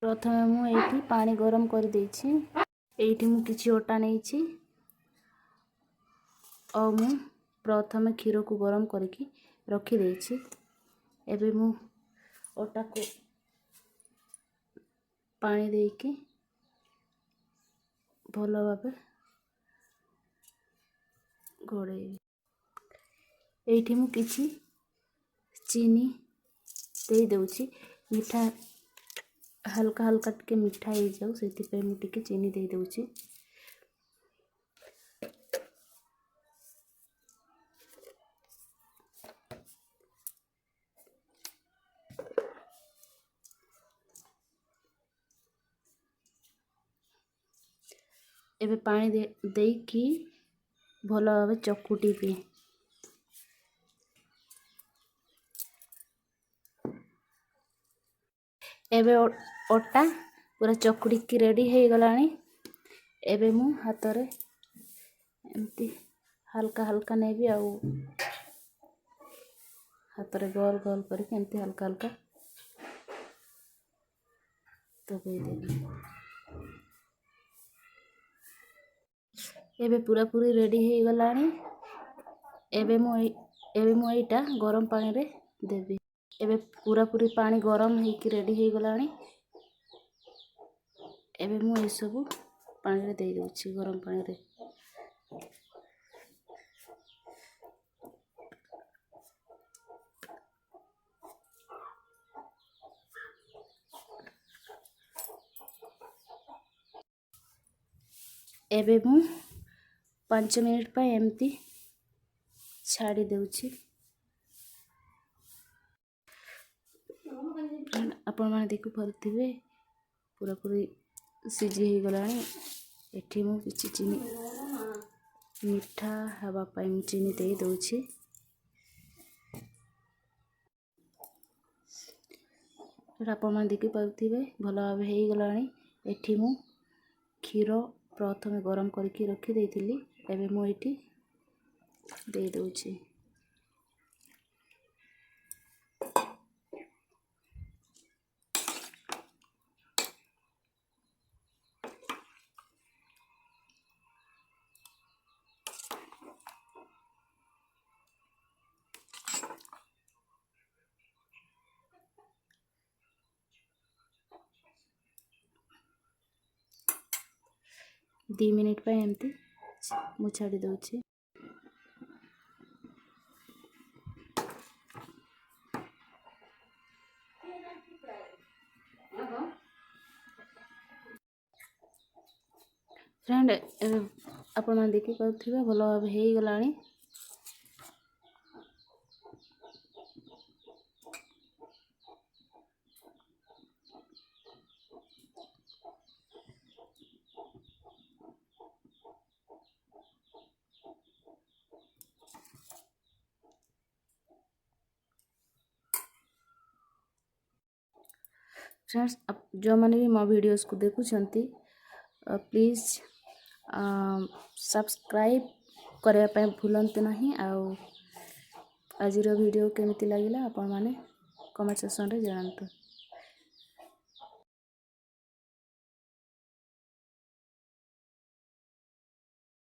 प्रथमे मुझे पानी गरम कर देछि। एठी मु किछि अटा नेछि और मु प्रथमे क्षीर को गरम करके रखी देछि। एबे मु अटा को पानी देके भल भाबे घोड़ेबी। एठी मु किछि चीनी दे दउछि। मीठा हल्का हल्का टिके मीठा हो जाऊ से मु टिके चीनी दे दउछि। एबे पानी दे कि भल भाबे चकुटी भी। एबे अटा पूरा चकुड़ी की रेडी हो गलानी। एबे मु हाथ रे एमती हल्का हल्का नेबी आउ हाथ रे गोल गोल करके एमती हल्का हल्का दबाई देबी। एबे पूरा पूरी रेडी हो गलानी। एबे मु एटा गरम पानी रे देबी। एबे पूरा पूरी पानी गरम है कि रेडी हो गलानी। एबे मु ए सब पानी रे दे दउछि गरम पानी रे। एबे मु 5 मिनट पे एमती छाड़ी दउछि। आपण माने देखु परथिबे पूरा पूरी सिझी हो गलानी। एठी मु किछि चीनी मीठा हवा पाई मु चीनी दे दउछि। आपण माने देखि परथिबे भल भाबे हो गलानी। एठी मु क्षीर प्रथमे गरम करके रखी देइथिली। एबे मु एठी दे दउछि। दी मिनिट पे एमती मु छाड़ी दउछि। फ्रेंड आपण माने देखि परथिबे भल भाबे हो गलानी। फ्रेंड्स जो मैंने भी मो वीडियोस को देखुं प्लीज़ सब्सक्राइब करने भूलते नहीं। आज वीडियो केमिति लगिला आपण माने कमेंट सेक्शन रे जानतु।